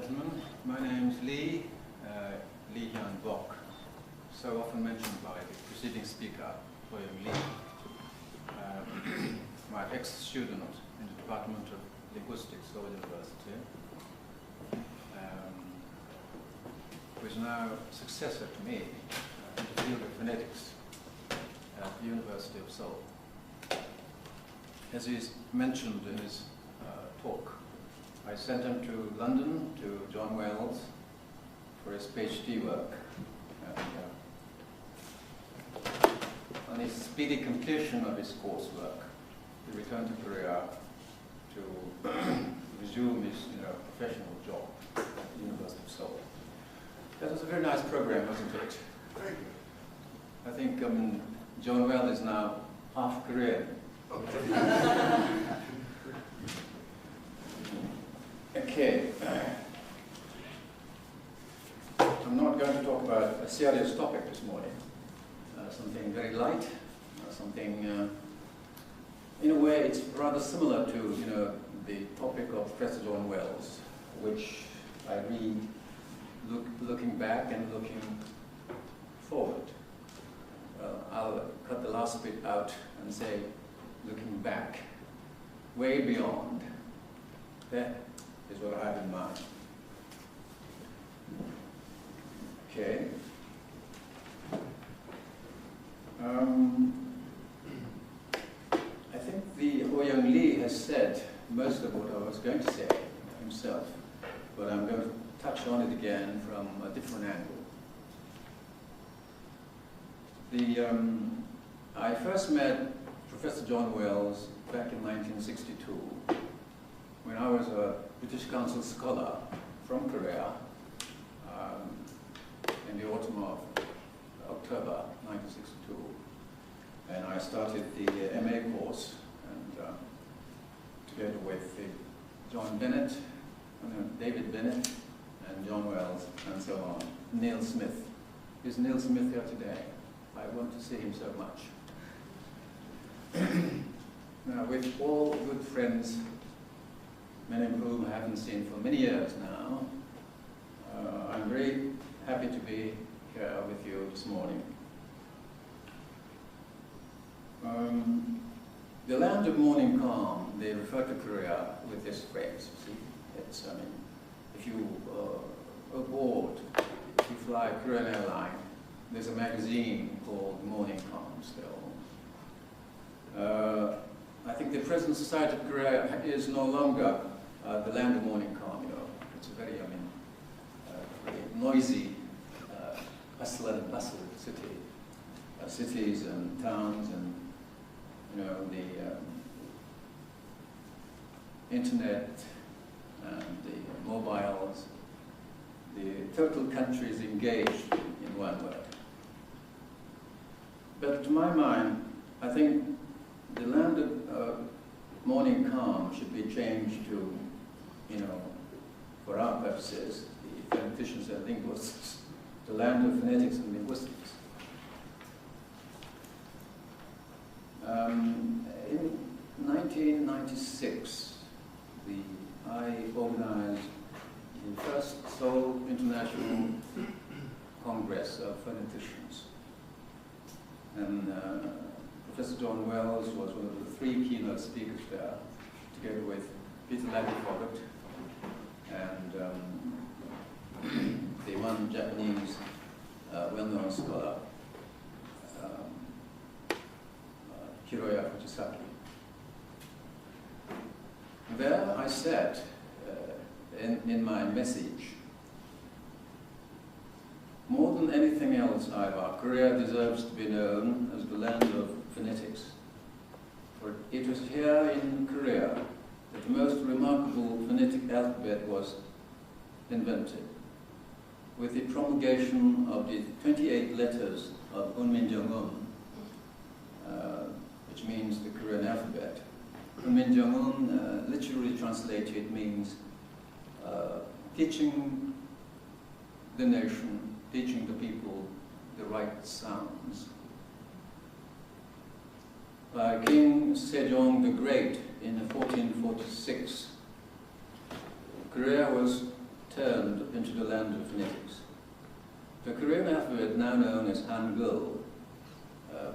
gentlemen. My name is Lee Hyun Bok, so often mentioned by the preceding speaker, Prof Hyun Bok, my ex-student in the Department of Linguistics of the University, who is now a successor to me in the field of phonetics at the University of Seoul. As he's mentioned in his talk, I sent him to London, to John Wells, for his PhD work. And, on his speedy completion of his coursework, he returned to Korea to resume his professional job at the University of Seoul. That was a very nice program, wasn't it? Very good. I think John Wells is now half Korean. Okay. I'm not going to talk about a serious topic this morning. Something very light, something, in a way, it's rather similar to, the topic of Professor John Wells, which I read looking back and looking forward. I'll cut the last bit out and say, looking back, way beyond. That is what I have in mind. Okay. I think Prof Hyun Lee has said most of what I was going to say himself, but I'm going to touch on it again from a different angle. I first met Professor John Wells back in 1962, when I was a British Council scholar from Korea in the autumn of October 1962. And I started the MA course, and together with David Bennett, and John Wells, and so on. Neil Smith. Is Neil Smith here today? I want to see him so much. Now, with all good friends, many of whom I haven't seen for many years now, I'm very happy to be here with you this morning. The land of morning calm, they refer to Korea with this phrase. See, it's, if you are aboard, if you fly Korean airline, there's a magazine called Morning Calm still. I think the present society of Korea is no longer the land of morning calm. It's a very, very noisy, hustle and bustle city, cities and towns, and the internet and the mobiles. The total country is engaged in one word. But to my mind, I think the land of morning calm should be changed to, for our purposes, the phoneticians and linguists, the land of phonetics and linguistics. In 1996, I organized the first Seoul International Congress of Phoneticians. And Professor John Wells was one of the 3 keynote speakers there, together with Peter Lagerfeld and the one Japanese well-known scholar, Hiroya Fujisaki. There I said in my message, more than anything else, however, Korea deserves to be known as the land of phonetics. For it was here in Korea that the most remarkable phonetic alphabet was invented, with the promulgation of the 28 letters of Unminjeongeum, which means the Korean alphabet. Unminjeongeum, literally translated, means teaching the nation, teaching the people the right sounds. By King Sejong the Great in 1446, Korea was turned into the land of phonetics. The Korean alphabet, now known as Hangul,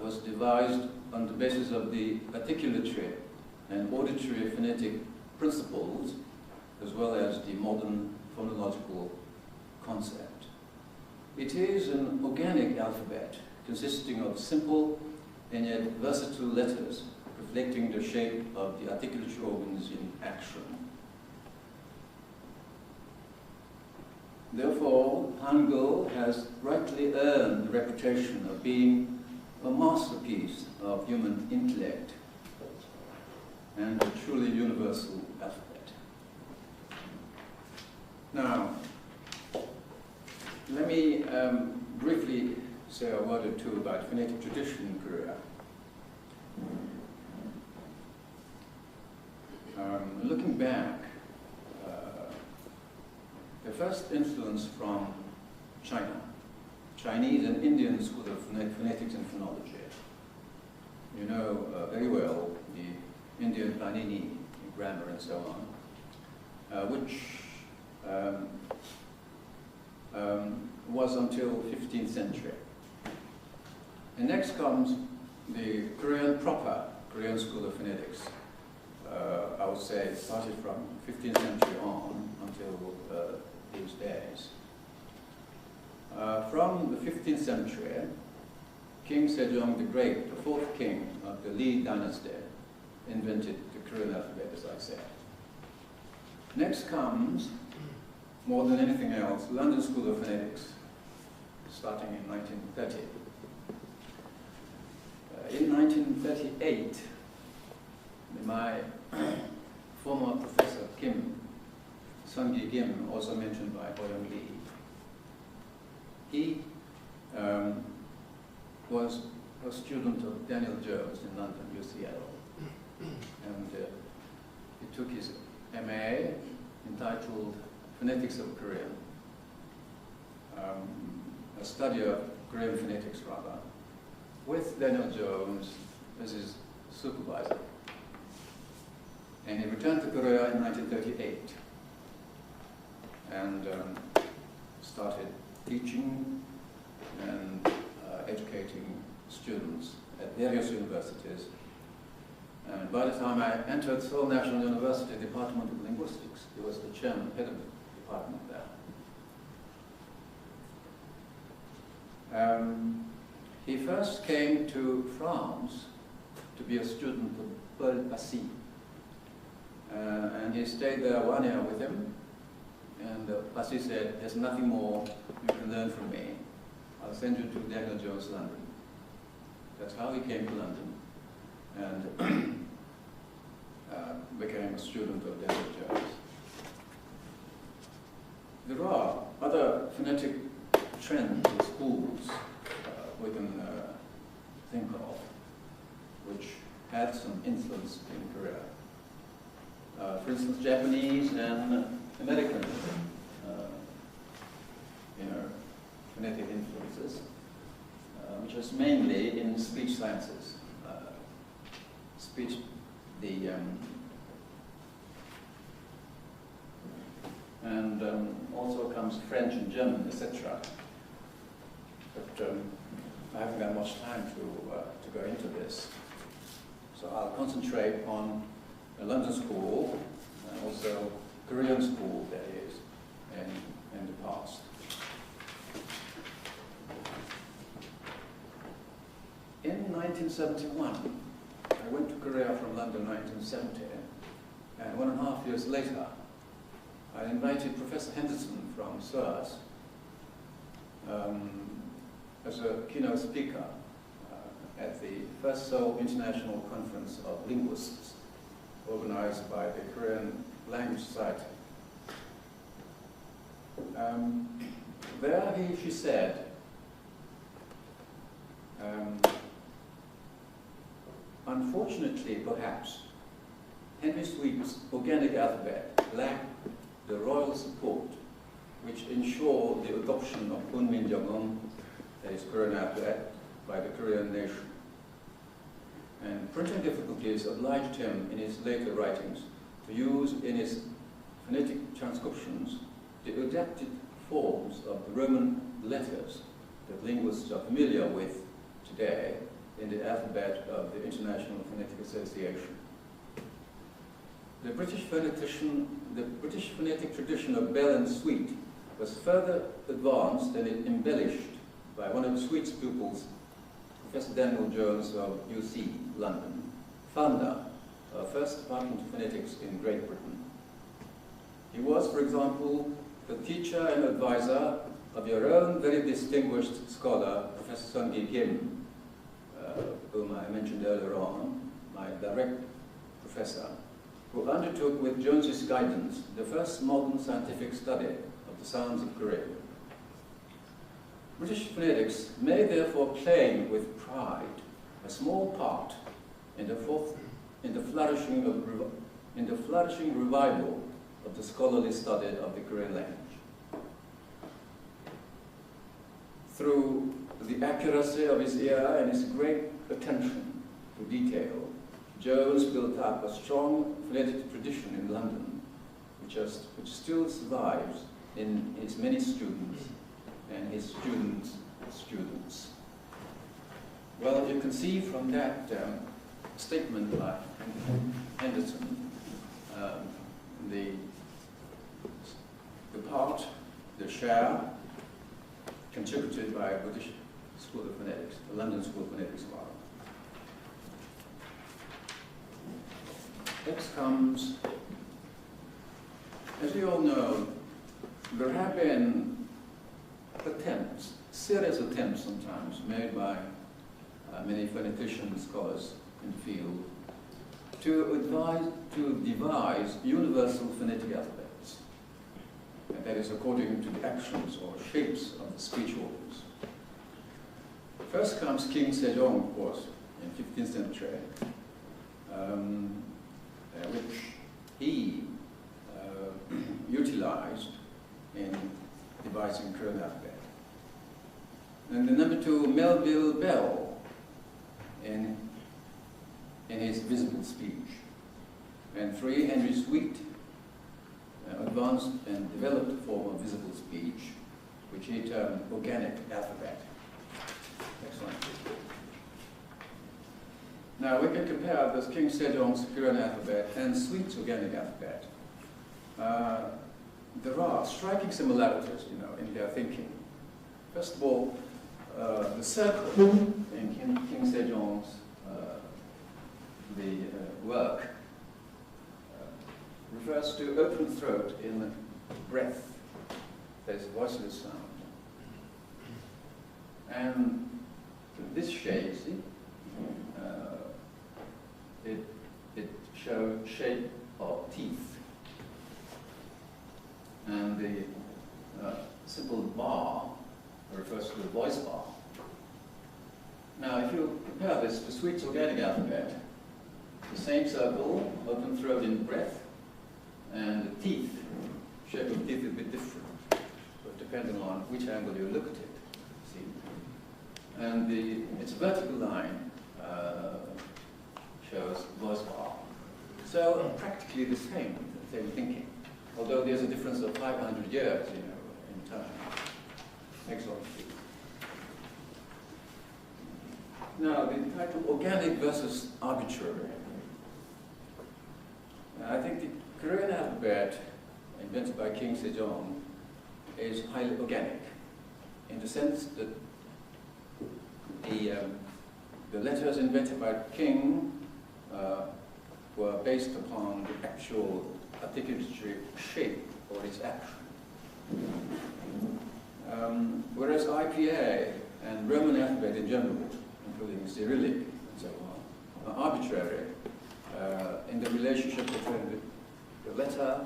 was devised on the basis of the articulatory and auditory phonetic principles, as well as the modern phonological concept. It is an organic alphabet consisting of simple and yet versatile letters reflecting the shape of the articulatory organs in action. Therefore, Hangul has rightly earned the reputation of being a masterpiece of human intellect and a truly universal alphabet. Now, let me briefly say a word or two about phonetic tradition in Korea. Looking back, the first influence from China, Chinese and Indian school of phonetics and phonology. You know very well the Indian Panini grammar and so on, which was until 15th century. And next comes the Korean proper, Korean school of phonetics. I would say it started from 15th century on until these days. From the 15th century, King Sejong the Great, the fourth king of the Lee dynasty, invented the Korean alphabet, as I said. Next comes, more than anything else, London School of Phonetics, starting in 1930. In 1938, my former professor Kim, Sung-gi Kim, also mentioned by Ho-young Lee, he was a student of Daniel Jones in London, UCL, and he took his MA entitled Phonetics of Korean, a study of Korean phonetics rather, with Daniel Jones as his supervisor. And he returned to Korea in 1938 and started teaching and educating students at various universities. And by the time I entered Seoul National University Department of Linguistics, he was the chairman, head of the department there. He first came to France to be a student of Paul Passy. And he stayed there 1 year with him. And Passy said, "There's nothing more you can learn from me. I'll send you to Daniel Jones, London." That's how he came to London and became a student of Daniel Jones. There are other phonetic trends or schools we can think of which had some influence in Korea. For instance, Japanese and American phonetic influences, which is mainly in speech sciences. Speech, and also comes French and German, etc. But I haven't got much time to go into this. So I'll concentrate on a London school and also Korean school, that is, in the past. In 1971, I went to Korea from London in 1970, and 1.5 years later, I invited Professor Henderson from SOAS as a keynote speaker at the first Seoul International Conference of Linguists, organized by the Korean Language Society. There she said, unfortunately, perhaps, Henry Sweet's organic alphabet lacked the royal support which ensured the adoption of Hunmin Jeongeum, that is Korean alphabet, by the Korean nation. And printing difficulties obliged him in his later writings to use in his phonetic transcriptions the adapted forms of the Roman letters that linguists are familiar with today in the alphabet of the International Phonetic Association. The British phonetic tradition of Bell and Sweet was further advanced and embellished by one of Sweet's pupils, Professor Daniel Jones of UC London, founder of first department of phonetics in Great Britain. He was, for example, the teacher and advisor of your own very distinguished scholar, Professor Sung-Gi Kim, whom I mentioned earlier on, my direct professor, who undertook with Jones's guidance the first modern scientific study of the sounds of Korean. British phonetics may therefore claim with pride a small part in the flourishing revival of the scholarly study of the Korean language. Through the accuracy of his ear and his great attention to detail, Jones built up a strong phonetic tradition in London, which still survives in his many students and his students' students. Well, you can see from that statement by Henderson, the part, the share, contributed by British School of Phonetics, the London School of Phonetics. Next comes, as you all know, there have been attempts, serious attempts sometimes, made by many phonetician scholars in the field to devise universal phonetic alphabets. And that is according to the actions or shapes of the speech organs. First comes King Sejong, of course, in 15th century, which he utilized in devising Korean alphabet. And the number 2, Melville Bell, in his visible speech. And 3, Henry Sweet, advanced and developed a form of visible speech, which he termed organic alphabet. Next one. Now we can compare this King Sejong's Korean alphabet and Sweet's organic alphabet. There are striking similarities, in their thinking. First of all, the circle in King Sejong's work refers to open throat in breath. There's voiceless sound. And this shape, see, it shows shape of teeth. And the simple bar refers to the voice bar. Now, if you compare this to Sweet's organic alphabet, the same circle, open throat in breath, and the teeth, shape of teeth is a bit different, but depending on which angle you look at it, see. And its vertical line shows voice bar. So practically the same thinking, although there's a difference of 500 years, in time. Next one, please. Now, the title organic versus arbitrary. I think the Korean alphabet, invented by King Sejong, is highly organic, in the sense that the letters invented by King were based upon the actual articulatory shape or its action. Whereas IPA and Roman alphabet in general, including Cyrillic and so on, are arbitrary in the relationship between the letter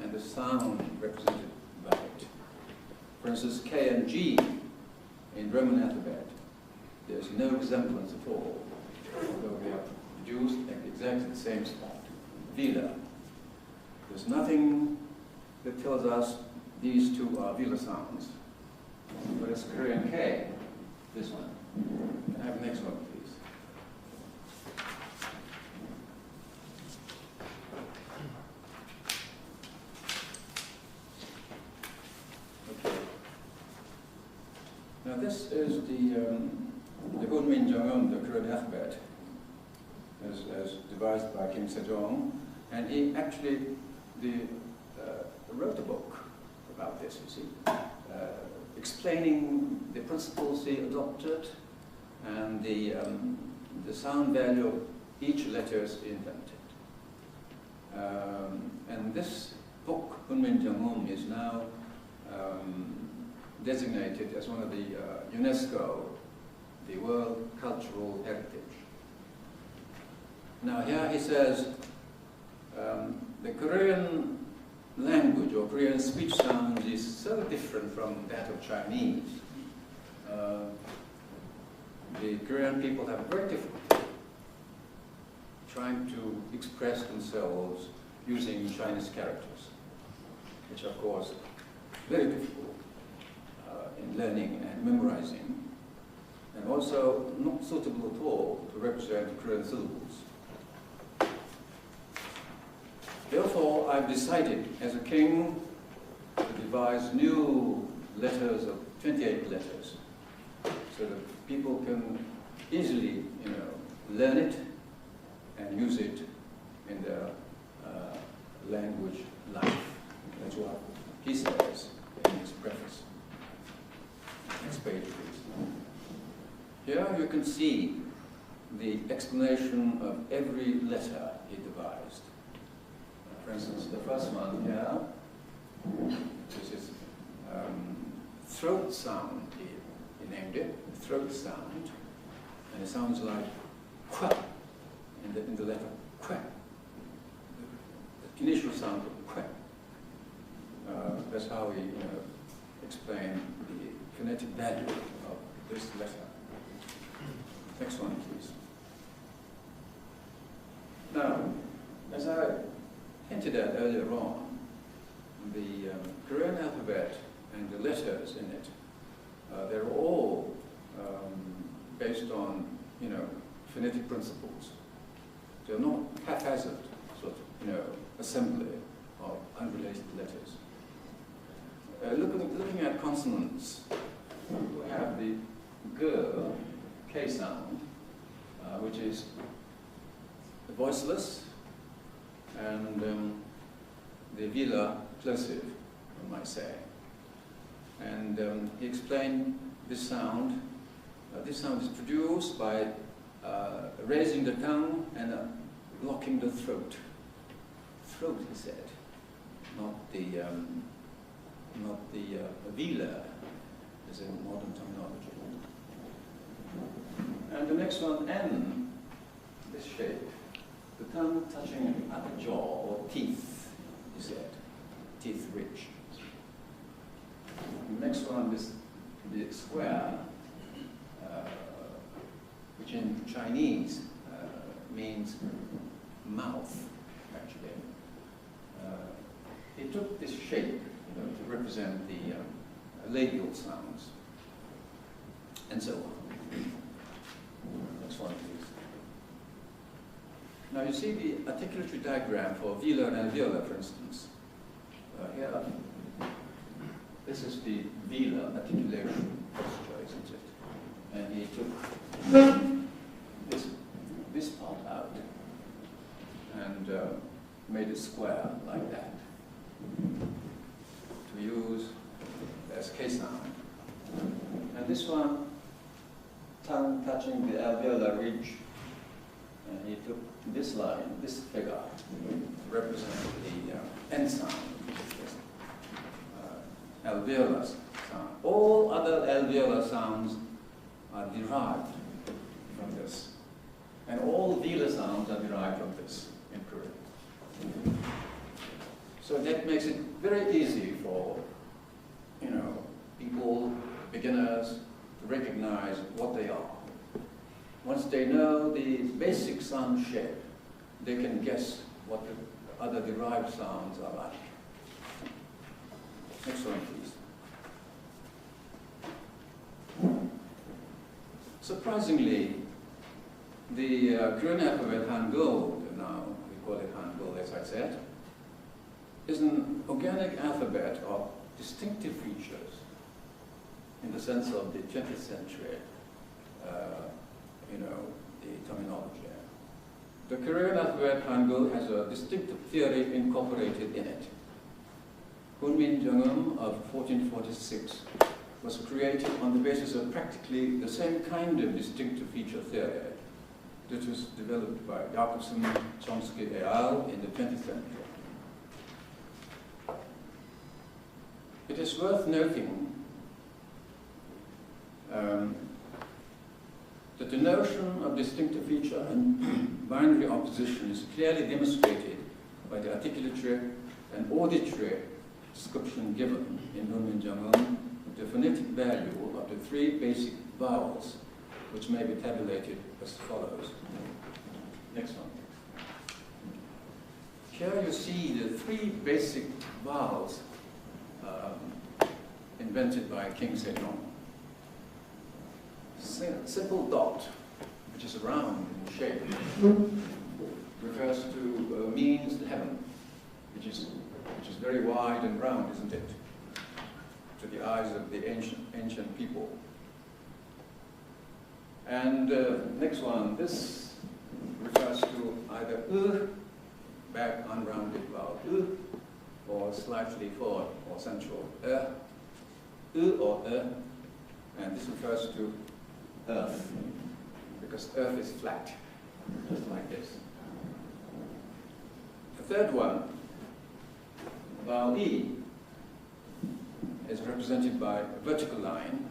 and the sound represented by it. For instance, K and G in Roman alphabet, there's no resemblance at all, although they are produced at exactly the same spot. Velar. There's nothing that tells us these two are velar sounds. Whereas Korean K, this one. Can I have the next one, please? Now this is the Hunmin Jeongeum, the Korean alphabet, as devised by Kim Sejong, and he actually wrote a book about this, you see, explaining the principles he adopted and the sound value of each letters he invented. And this book, Hunmin Jeongeum, is now designated as one of the UNESCO, the World Cultural Heritage. Now here he says, the Korean language or Korean speech sound is so different from that of Chinese. The Korean people have very difficulty trying to express themselves using Chinese characters, which are, of course, very difficult in learning and memorizing, and also not suitable at all to represent Korean syllables. Therefore, I've decided as a king to devise new letters of 28 letters, so that people can easily, learn it and use it in their language life. That's what he says in his preface. Next page, please. Here you can see the explanation of every letter he devised. For instance, the first one here, which is throat sound, he named it, throat sound, and it sounds like qua in the letter qua. The initial sound of qua. That's how we explain the phonetic value of this letter. Next one, please. Now, as I hinted at earlier on, the Korean alphabet and the letters in it, they're all based on, phonetic principles. They're not haphazard sort of, assembly of unrelated letters. Looking at consonants, we have the G, K sound, which is voiceless, and the velar plosive, one might say. And he explained this sound. This sound is produced by raising the tongue and blocking the throat. Throat, he said, not the velar, as in modern terminology. And the next one, N, this shape, the tongue touching the upper jaw or teeth, he said, teeth rich. The next one is the square, which in Chinese means mouth, actually. He took this shape to represent the labial sounds, and so on. Next one, please. Now you see the articulatory diagram for velar and alveolar, for instance. Here, this is the velar articulation posture, isn't it? And he took this part out and made it square like that to use as K sound. And this one, tongue touching the alveolar ridge, and he took this line, this figure, to represent the N sound, alveolar sound. All other alveolar sounds are derived from this, and all velar sounds are derived from this in Korean. So that makes it very easy for, people, beginners, to recognize what they are. Once they know the basic sound shape, they can guess what the other derived sounds are like. Next one, please. Surprisingly, the Korean alphabet Hangul, now we call it Hangul, as I said, is an organic alphabet of distinctive features. in the sense of the 20th century, the terminology. The Korean alphabet Hangul has a distinctive theory incorporated in it. Hunmin Jeongeum of 1446 was created on the basis of practically the same kind of distinctive feature theory that was developed by Jacobson, Chomsky et al. In the 20th century. It is worth noting that the notion of distinctive feature and binary opposition is clearly demonstrated by the articulatory and auditory description given in Hunmin Jeongeum, the phonetic value of the three basic vowels, which may be tabulated as follows. Next one. Here you see the three basic vowels invented by King Sejong. Simple dot, which is round in shape, refers to means heaven, which is very wide and round, isn't it? To the eyes of the ancient people. And next one, this refers to either back unrounded vowel or slightly forward or central or and this refers to earth, because earth is flat, just like this. The third one, vowel E, is represented by a vertical line,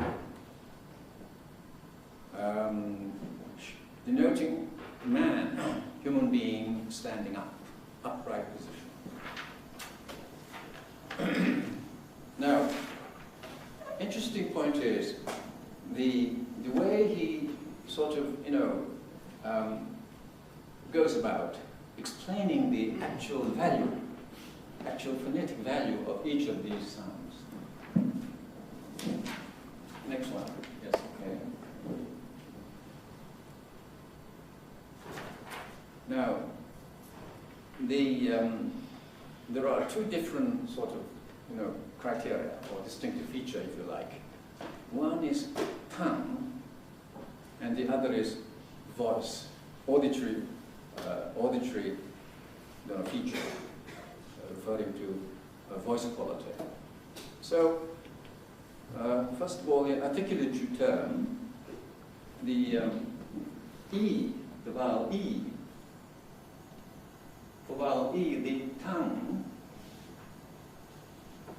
denoting man, human being standing up, upright position. Now, interesting point is the way he sort of, goes about explaining the actual value, actual phonetic value of each of these sounds. Next one. Yes, okay. Now, there are two different sort of, criteria or distinctive feature, if you like. One is tongue, and the other is voice, auditory feature, referring to voice quality. So, first of all, in articulatory term, the E, the vowel E, for vowel E, the tongue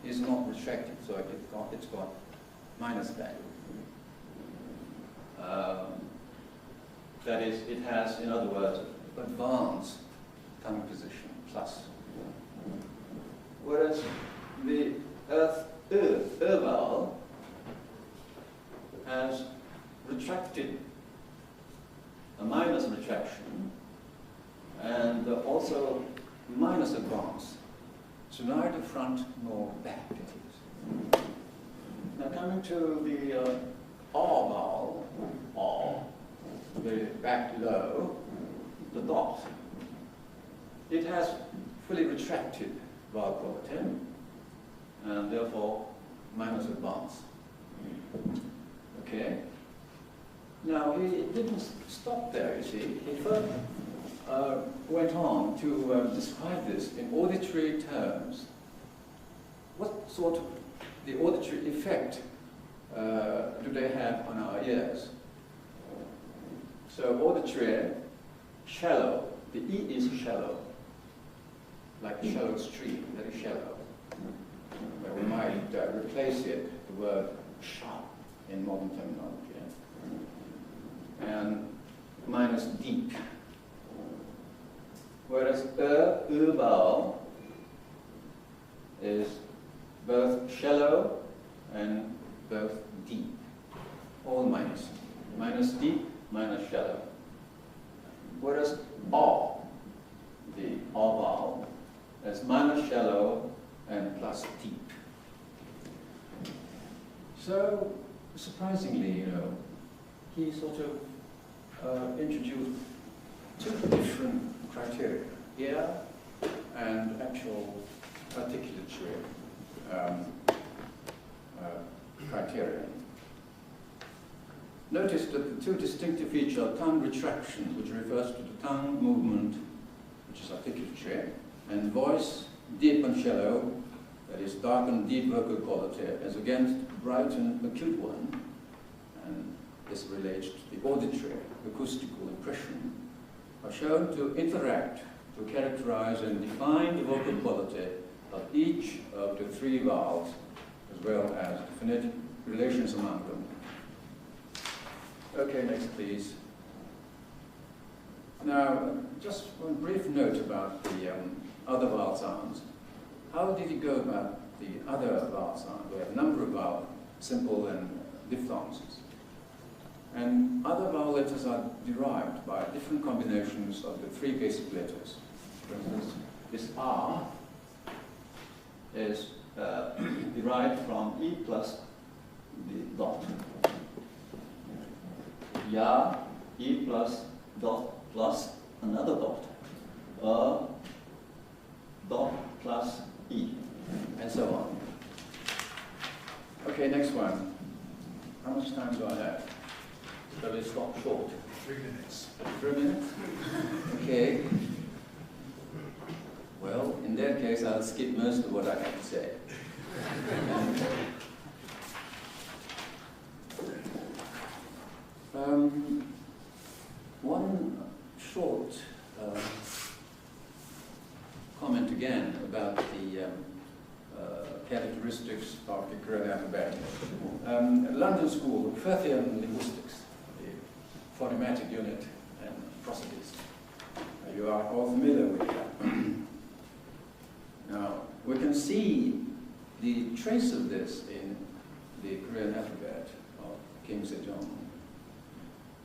is not retracted, so it's got minus value. That is, it has, in other words, advanced tongue position, plus. Whereas the vowel has retracted, a minus retraction, and also minus advance. So neither front nor back, it is. Now coming to the R vowel, R, the back low, the dot. It has fully retracted vowel quality, and therefore minus advance. Okay? Now he didn't stop there, you see. He further went on to describe this in auditory terms. What sort of the auditory effect do they have on our ears? So auditory, shallow, the E is shallow, like a shallow stream, very shallow. But we might replace it, the word sharp in modern terminology. And minus deep. Whereas vowel is both shallow and both deep. All minus. Minus deep, minus shallow. Whereas R, the R vowel, is minus shallow and plus deep. So, surprisingly, he sort of introduced two different criteria, ear and actual articulatory criteria. Notice that the two distinctive features are tongue retraction, which refers to the tongue movement, which is articulatory, and voice, deep and shallow, that is dark and deep vocal quality, as against bright and acute one, and this relates to the auditory, acoustical impression, are shown to interact to characterize and define the vocal quality of each of the three vowels, as well as the phonetic relations among them. Okay, next please. Now, just one brief note about the other vowel sounds. How did he go about the other vowel sounds? We have a number of vowel, simple and diphthongs. And other vowel letters are derived by different combinations of the three basic letters. For instance, this R is derived from E plus the dot. Ya, E plus dot plus another dot. Dot plus E, and so on. Okay, next one. How much time do I have? Shall we stop short? 3 minutes. 3 minutes? Okay. Well, in that case, I'll skip most of what I have to say. One short comment again about the characteristics of the Korean alphabet. London School of Phonetics Linguistics, the phonematic unit and prosodies. You are all familiar with that. Now, we can see the trace of this in the Korean alphabet of Kim Sejong.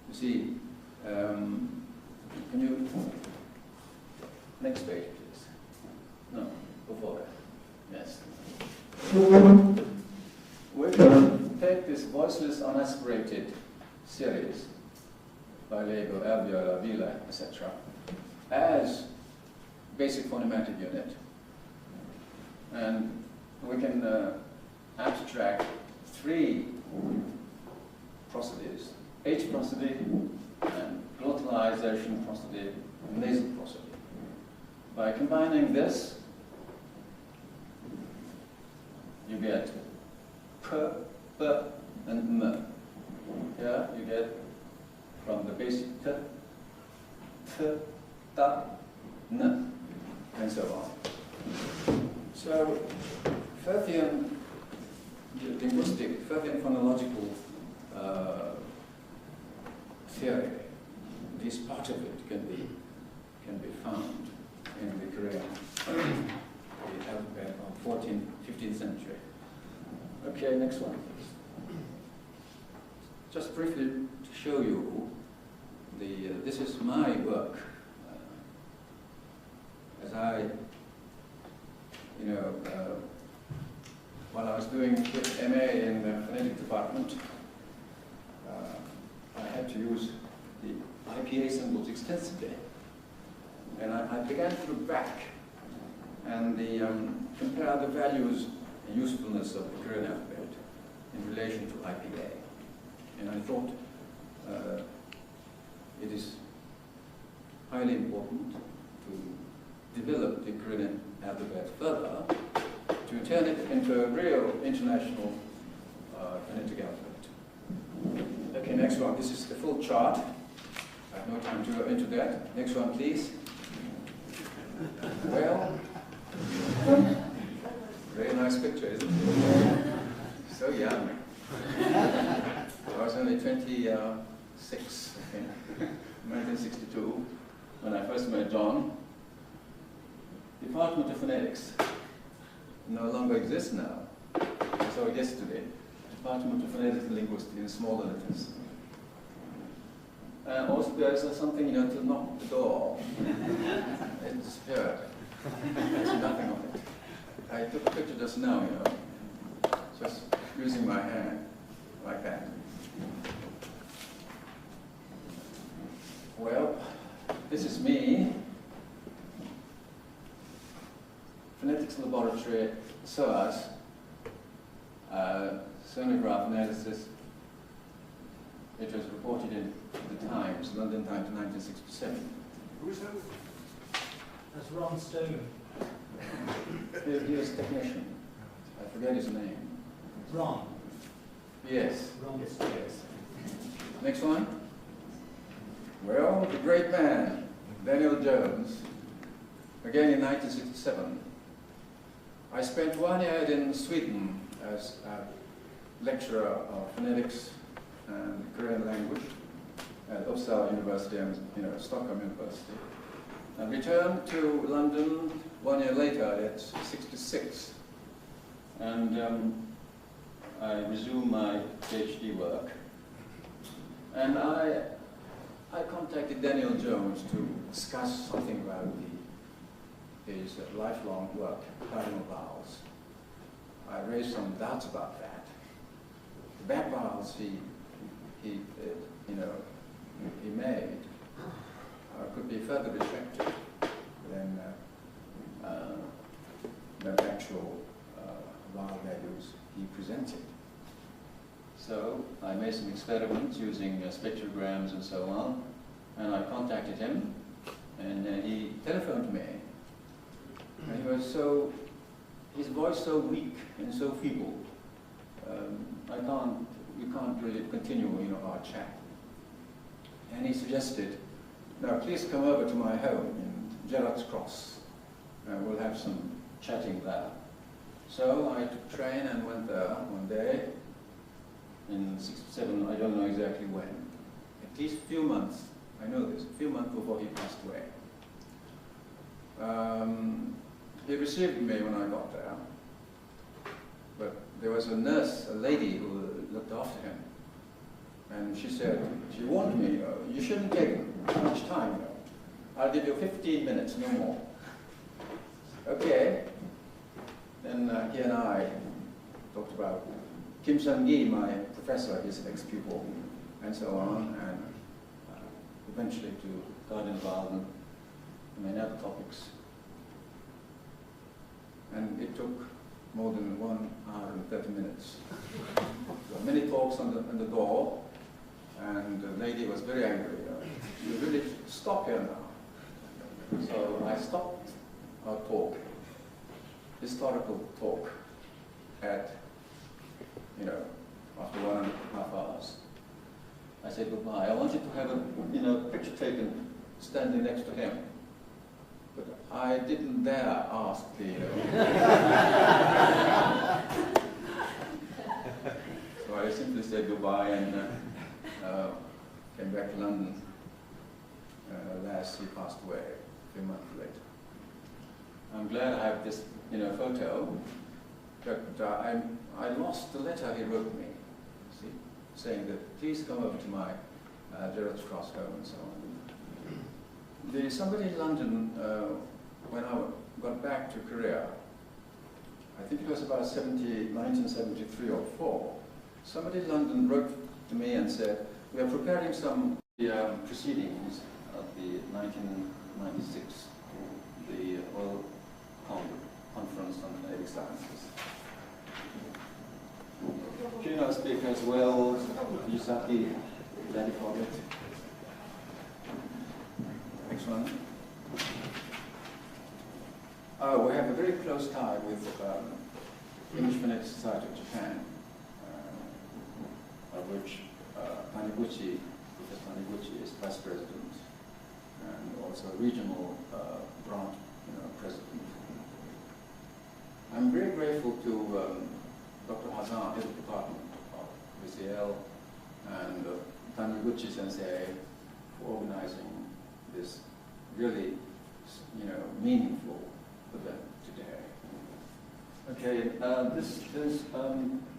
You see, can you, next page please. No, before that, yes. We can take this voiceless unaspirated series by label, alveolar, velar, etc. as basic phonematic unit. And we can abstract three prosodies, H prosody, and glottalization prosody, and nasal prosody. By combining this, you get P, P, and M. Here you get from the basic T, T, Ta, N, and so on. So, Phonetian linguistic, Phonetian phonological theory, this part of it can be found in the Korean the alphabet of 14th, 15th century. Okay, next one, please. Just briefly to show you this is my work. As I, while I was doing MA in the Phonetics department, I had to use the IPA symbols extensively. And I began to look back and compare the values and usefulness of the Korean alphabet in relation to IPA. And I thought it is highly important to develop the Korean alphabet further, to turn it into a real international phonetic alphabet. Okay, next one. This is the full chart. I have no time to go into that. Next one, please. Well, very nice picture, isn't it? So young. I was only 26, I think, 1962, when I first met John. Department of Phonetics no longer exists now. I saw it yesterday. Department of Phonetics and Linguistics in smaller letters. Also, there's something, to knock the door. It disappeared. There's nothing on it. I took a picture just now, just using my hand, like that. Well, this is me. Phonetics laboratory, SOAS, sonograph analysis, It was reported in the Times, London Times, in 1967. Who's that? That's Ron Stone. He was a technician. I forget his name. Ron. Yes. Ron Stone. Yes. Next one. Well, the great man, Daniel Jones, again in 1967. I spent 1 year in Sweden as a lecturer of phonetics and Korean language at Uppsala University and Stockholm University, and returned to London 1 year later at 66. And I resumed my PhD work. And I contacted Daniel Jones to discuss something about his lifelong work, cardinal vowels. I raised some doubts about that. The back vowels he made could be further restricted than the actual vowel values he presented. So I made some experiments using spectrograms and so on, and I contacted him, and he telephoned me, and he was his voice so weak and so feeble. We can't really continue, our chat. And he suggested, now please come over to my home in Gerrard's Cross, and we'll have some chatting there. So I took train and went there one day in 67, I don't know exactly when. At least a few months, I know this, a few months before he passed away. He received me when I got there, but there was a nurse, a lady who looked after him, and she said, she warned me, you shouldn't take much time, I'll give you 15 minutes, no more. Okay. Then he and I talked about Kim Sang-gi, my professor, his ex-pupil, and so on, and eventually to cardinal vowels and many other topics. And it took more than 1 hour and 30 minutes. There were many talks on the door, and the lady was very angry. You really stop here now. So I stopped our talk, historical talk, at, after 1.5 hours. I said goodbye. I wanted to have a picture taken standing next to him. But I didn't dare ask the, So I simply said goodbye and came back to London. Last he passed away a few months later. I'm glad I have this, photo, but I lost the letter he wrote me, see, saying that please come over to my Gerrard's Cross home and so on. Somebody in London, when I got back to Korea, I think it was about 1973 or 4, somebody in London wrote to me and said, we are preparing some proceedings of the 1996, the World Conference on Phonetic Sciences. Keynote speaker as well, Yusaki, Danny Foggett. Next one. We have a very close tie with English Phonetic Society of Japan, of which Taniguchi, Professor Taniguchi, is vice president, and also a regional branch president. I'm very grateful to Dr. Hazan, head of the department of VCL, and Taniguchi sensei for organizing this really, meaningful event today. Okay, this is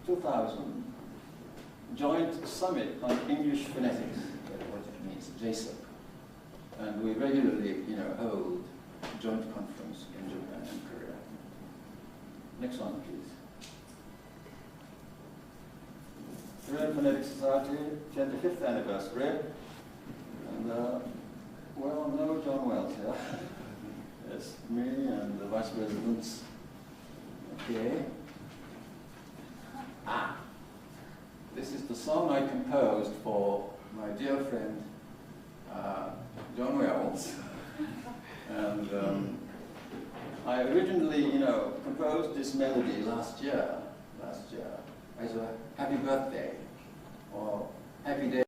2000 Joint Summit on English Phonetics, what it means, JSOP. And we regularly, hold joint conference in Japan and Korea. Next one, please. Korean Phonetic Society, 25th anniversary. And, well, no John Wells here. Yes, me and the vice presidents. Okay. This is a song I composed for my dear friend John Wells. And I originally, composed this melody last year as a happy birthday or happy day.